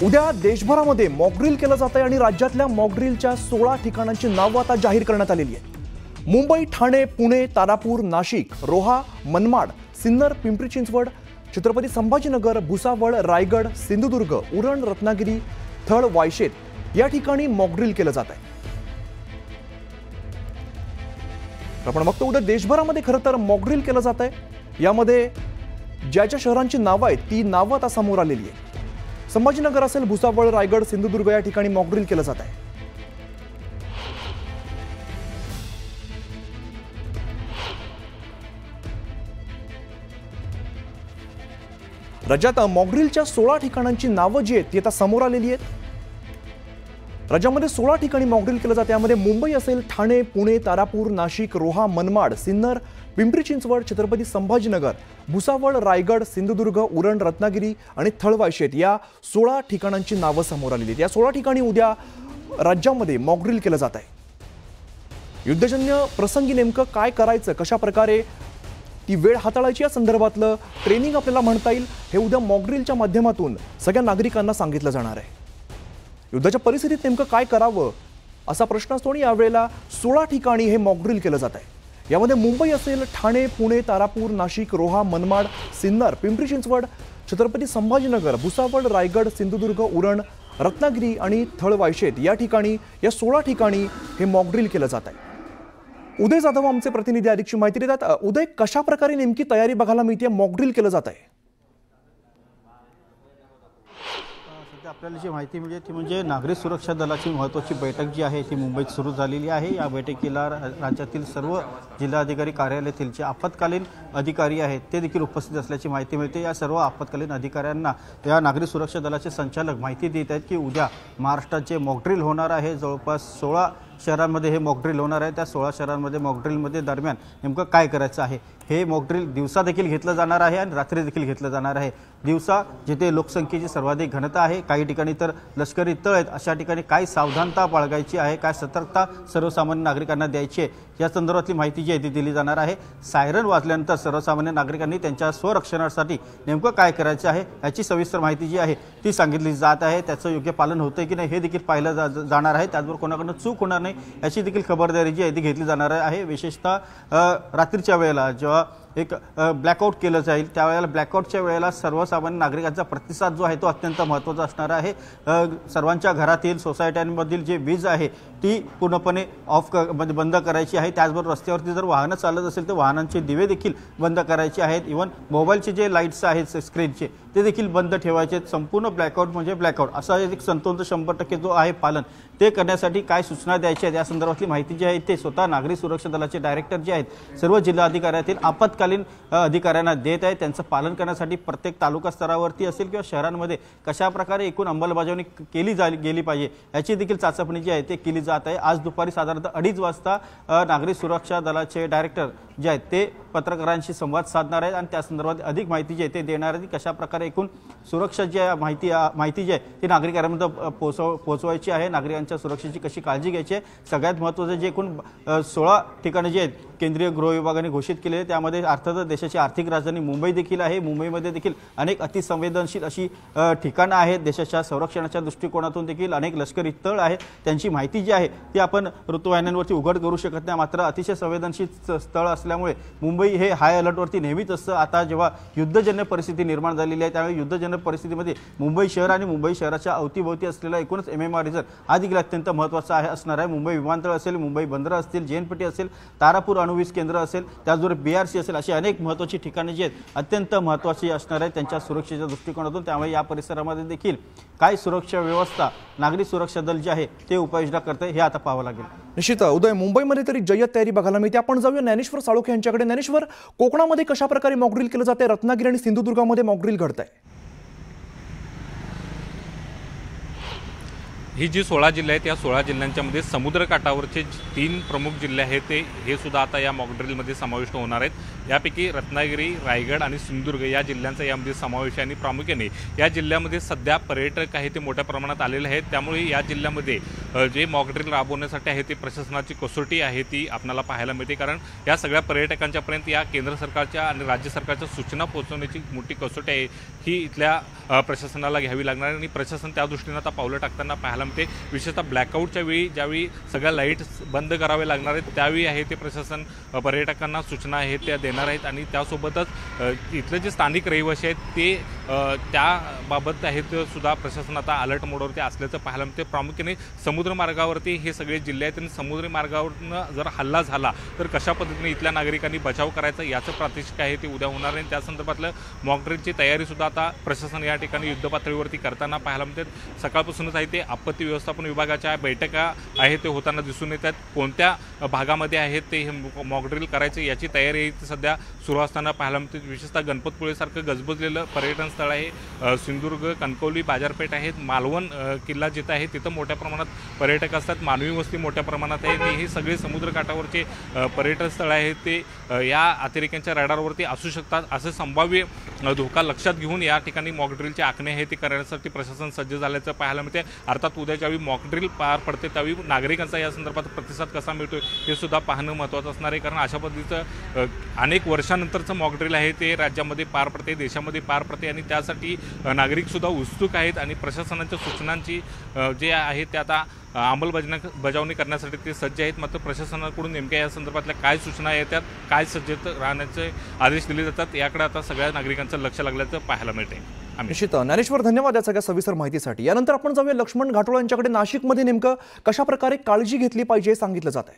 उद्या देशभरामध्ये मॉकड्रिल केलं जातंय आणि राज्यातल्या मॉकड्रिलच्या 16 ठिकाणांची नावं आता जाहीर करण्यात आलेली आहेत। मुंबई, ठाणे, पुणे, तारापूर, नाशिक, रोहा, मनमाड, सिन्नर, पिंपरी चिंचवड, छत्रपती संभाजीनगर, भुसावळ, रायगड, सिंधुदुर्ग, उरण, रत्नागिरी, थळ, वायशेत या ठिकाणी मॉकड्रिल केलं जात आहे। आपण बघतो उद्या देशभरामध्ये खरं तर मॉकड्रिल केलं जात आहे। यामध्ये ज्या शहरांची नावं आहेत ती नावं आता समोर आलेली आहेत। संभाजीनगर असेल, भुसावळ, रायगड, सिंधुदुर्ग या ठिकाणी मॉकड्रिल केलं जात आहे। राज्यात मॉकड्रिलच्या 16 ठिकाणांची नावं जी आहेत ती आता समोर आलेली आहेत। राज्यामध्ये 16 ठिकाणी मॉकड्रिल केलं जाते। यामध्ये मुंबई असेल, ठाणे, पुणे, तारापूर, नाशिक, रोहा, मनमाड, सिन्नर, पिंपरी चिंचवड, छत्रपती संभाजीनगर, भुसावळ, रायगड, सिंधुदुर्ग, उरण, रत्नागिरी आणि थळ, वायशेत या 16 ठिकाणांची नावं समोर आलेली आहेत। या 16 ठिकाणी उद्या राज्यामध्ये मॉकड्रिल केलं जात आहे। युद्धजन्य प्रसंगी नेमकं काय करायचं, कशा प्रकारे ती वेळ हाताळायची या संदर्भातलं ट्रेनिंग आपल्याला म्हणता येईल हे उद्या मॉकड्रिलच्या माध्यमातून सगळ्या नागरिकांना सांगितलं जाणार आहे। युद्धाच्या परिस्थितीत नेमकं काय करावं असा प्रश्न असतो आणि यावेळेला 16 ठिकाणी हे मॉकड्रिल केलं जात आहे। यामध्ये मुंबई असेल, ठाणे, पुणे, तारापूर, नाशिक, रोहा, मनमाड, सिन्नर, पिंपरी चिंचवड, छत्रपती संभाजीनगर, भुसावळ, रायगड, सिंधुदुर्ग, उरण, रत्नागिरी आणि थळ, वायशेत या ठिकाणी या 16 ठिकाणी हे मॉकड्रिल केलं जात आहे। उदय जाधव आमचे प्रतिनिधी अधिकची माहिती देतात। उदय, कशा प्रकारे नेमकी तयारी बघायला मिळते, मॉकड्रिल केलं जात आहे? आपल्याला जी माहिती मिळते ती म्हणजे नागरी सुरक्षा दलाची महत्त्वाची बैठक जी आहे ती मुंबईत सुरू झालेली आहे। या बैठकीला राज्यातील सर्व जिल्हाधिकारी कार्यालयातील जे आपत्कालीन अधिकारी आहेत ते देखील उपस्थित असल्याची माहिती मिळते। या सर्व आपत्कालीन अधिकाऱ्यांना या नागरी सुरक्षा दलाचे संचालक माहिती देत आहेत की उद्या महाराष्ट्रात जे मॉकड्रिल होणार आहे, जवळपास 16 शहरांमध्ये हे मॉकड्रिल होणार आहे। त्या 16 शहरांमध्ये मॉकड्रिलमध्ये दरम्यान नेमकं काय करायचं आहे, हे मॉकड्रिल दिवसा देखील घेतलं जाणार आहे आणि रात्री देखील घेतलं जाणार आहे। दिवसा जिथे लोकसंख्येची सर्वाधिक घनता आहे, काही ठिकाणी तर लष्करी तळ आहेत, अशा ठिकाणी काय सावधानता बाळगायची आहे, काय सतर्कता सर्वसामान्य नागरिकांना द्यायची आहे या संदर्भातली माहिती जी आहे ती दिली जाणार आहे। सायरन वाजल्यानंतर सर्वसामान्य नागरिकांनी त्यांच्या स्वरक्षणासाठी नेमकं काय करायचं आहे याची सविस्तर माहिती जी आहे ती सांगितली जात आहे। त्याचं योग्य पालन होतंय की नाही हे देखील पाहिलं जाणार आहे। त्याचबरोबर कोणाकडून चूक होणार नाही याची देखील खबरदारी जी आहे ती घेतली जाणार आहे। विशेषतः रात्रीच्या वेळेला जेव्हा एक ब्लॅकआउट केलं जाईल त्यावेळेला ब्लॅकआउटच्या वेळेला सर्वसामान्य नागरिकांचा प्रतिसाद जो आहे तो अत्यंत महत्त्वाचा असणार आहे। सर्वांच्या घरातील सोसायट्यांमधील जे वीज आहे ती पूर्णपणे म्हणजे बंद करायची आहे। त्याचबरोबर रस्त्यावरती जर वाहनं चालत असेल तर वाहनांचे दिवे देखील बंद करायचे आहेत। इव्हन मोबाईलचे जे लाईट्स आहेत स्क्रीनचे ते देखील बंद ठेवायचे। संपूर्ण ब्लॅकआउट म्हणजे ब्लॅकआउट असा एक संतोष 100% जो आहे पालन ते करण्यासाठी काय सूचना द्यायच्या आहेत या संदर्भातली माहिती जी आहे ते स्वतः नागरी सुरक्षा दलाचे डायरेक्टर जे आहेत सर्व जिल्हाधिकाऱ्यातील आपत्कालीन अधिकाऱ्यांना देत आहेत। त्यांचं पालन करण्यासाठी प्रत्येक तालुका स्तरावरती असेल किंवा शहरांमध्ये कशा प्रकारे एकूण अंमलबजावणी केली गेली पाहिजे याची देखील चाचपणी जी आहे ते केली जात आहे। आज दुपारी साधारणतः 2:30 वाजता नागरी सुरक्षा दलाचे डायरेक्टर जे आहेत ते पत्रकारांशी संवाद साधणार आहेत आणि त्या संदर्भात अधिक माहिती जी आहे ते देणार आहेत। कशा प्रकारे एकूण सुरक्षा जी आहे माहिती जी आहे ती नागरिकांपर्यंत पोहोचवायची आहे, नागरिकांच्या सुरक्षेची कशी काळजी घ्यायची आहे। सगळ्यात महत्त्वाचं जे एकूण 16 ठिकाणे जे आहेत केंद्रीय गृह विभागाने घोषित केले त्यामध्ये अर्थातच देशाची आर्थिक राजधानी मुंबई देखील आहे। मुंबईमध्ये देखील अनेक अतिसंवेदनशील अशी ठिकाणं आहेत। देशाच्या संरक्षणाच्या दृष्टिकोनातून देखील अनेक लष्करी तळ आहेत, त्यांची माहिती जी आहे ती आपण ऋतुवाहिन्यांवरती उघड करू शकत नाही। मात्र अतिशय संवेदनशील स्थळ असल्यामुळे मुंबई हे हाय अलर्टवरती नेहमीच असतं। आता जेव्हा युद्धजन्य परिस्थिती निर्माण झालेली आहे त्यामुळे युद्धजन्य परिस्थितीमध्ये मुंबई शहर आणि मुंबई शहराच्या अवतीभोवती असलेला एकूणच MMR रिझर्व हा देखील अत्यंत महत्त्वाचा असणार आहे। मुंबई विमानतळ असेल, मुंबई बंदर असतील, JNPT असेल, तारापूर अणुवीज केंद्र असेल, त्याचबरोबर BRC असेल, अशी अनेक महत्त्वाची ठिकाणे जी आहेत अत्यंत महत्त्वाची असणार आहेत त्यांच्या सुरक्षेच्या दृष्टिकोनातून। त्यामुळे या परिसरामध्ये देखील काय सुरक्षा व्यवस्था नागरी सुरक्षा दल जे आहे ते उपाययोजना करते हे आता पाहावं लागेल। निश्चित उदय, मुंबईमध्ये तरी जय्यत तयारी बघायला मिळते। आपण जाऊया ज्ञानेश्वर साळुंखे यांच्याकडे। ज्ञानेश्वर, कोकणामध्ये कशा प्रकारे मॉकड्रिल केलं जाते, रत्नागिरी आणि सिंधुदुर्गामध्ये मॉकड्रिल घडत आहे? ही जी 16 जिल्हे आहेत या 16 जिल्ह्यांच्यामध्ये समुद्रकाठावरचे 3 प्रमुख जिल्हे आहेत हे सुद्धा आता या मॉकड्रिलमध्ये समाविष्ट होणार आहेत। यापैकी रत्नागिरी, रायगड आणि सिंधुदुर्ग या जिल्ह्यांचा यामध्ये समावेश आहे. आणि प्रामुख्याने या जिल्ह्यामध्ये सध्या पर्यटक आहे ते मोठ्या प्रमाणात आलेले आहेत. त्यामुळे या जिल्ह्यामध्ये जे मॉकड्रिल राबवण्यासाठी आहे ते प्रशासनाची कसोटी आहे ती आपल्याला पाहायला मिळते. कारण या सगळ्या पर्यटकांच्यापर्यंत या केंद्र सरकारच्या आणि राज्य सरकारच्या सूचना पोहोचवण्याची मोठी कसोटी आहे ही इथल्या प्रशासनाला घ्यावी लागणार आहे. आणि प्रशासन त्या दृष्टीनं आता पावलं टाकताना पाहायला मिळते. विशेषतः ब्लॅकआउटच्या वेळी ज्यावेळी सगळ्या लाईट्स बंद करावे लागणार आहेत त्यावेळी आहे ते प्रशासन पर्यटकांना सूचना आहेत त्या देणार आहेत. आणि त्यासोबतच इथले जे स्थानिक रहिवासी आहेत ते त्याबाबत आहेत सुद्धा प्रशासन आता अलर्ट मोडवरती असल्याचं पाहायला मिळते. प्रामुख्याने समुद्र मार्गावरती हे सगळे जिल्हे आहेत आणि समुद्री मार्गावरनं जर हल्ला झाला तर कशा पद्धतीने इथल्या नागरिकांनी बचाव करायचा याचं प्रात्यक्षिक आहे ते उद्या होणार आहे. त्या संदर्भातलं मॉकड्रिलची तयारी सुद्धा आता प्रशासन या ठिकाणी युद्धपातळीवरती करताना पाहायला मिळते. सकाळपासूनच आहे ते आपत्ती व्यवस्थापन विभागाच्या बैठका आहे ते होताना दिसून येतात. कोणत्या भागामध्ये आहेत ते हे मॉकड्रिल करायचे याची तयारी सध्या सुरू असताना पाहायला मिळते. विशेषतः गणपतपुळेसारखं गजबजलेलं पर्यटन स्थळ आहे, सिंधुदुर्ग, कणकवली बाजारपेठ आहेत, मालवण किल्ला जिथं आहे तिथं मोठ्या प्रमाणात पर्यटक असतात, मानवी वस्ती मोठ्या प्रमाणात आहे. आणि हे सगळे समुद्रकाठावरचे पर्यटन स्थळ आहेत ते या अतिरेक्यांच्या रडारवरती असू शकतात असं संभाव्य धोका लक्षात घेऊन या ठिकाणी मॉकड्रिलचे आखणे आहे ते करण्यासाठी प्रशासन सज्ज झाल्याचं पाहायला मिळते. अर्थात उद्या ज्यावेळी मॉकड्रिल पार पडते त्यावेळी नागरिकांचा या संदर्भात प्रतिसाद कसा मिळतोय हे सुद्धा पाहणं महत्त्वाचं असणार आहे. कारण अशा पद्धतीचं अनेक वर्षानंतरचं मॉकड्रिल आहे ते राज्यामध्ये पार पडते, देशामध्ये पार पडते आणि त्यासाठी नागरिक सुद्धा उत्सुक आहेत. आणि प्रशासनाच्या सूचनांची जे आहे ते आता अंमलबजावणी करण्यासाठी ते सज्ज आहेत. मात्र प्रशासनाकडून नेमक्या या संदर्भातल्या काय सूचना येतात, काय सज्जत राहण्याचे आदेश दिले जातात याकडे आता सगळ्या नागरिकांचं लक्ष लागल्याचं पाहायला मिळते. निश्चित ज्ञानेश्वर, धन्यवाद या सगळ्या सविस्तर माहितीसाठी. यानंतर आपण जाऊया लक्ष्मण घाटोळ यांच्याकडे. नाशिकमध्ये नेमकं कशा प्रकारे काळजी घेतली पाहिजे सांगितलं जात आहे.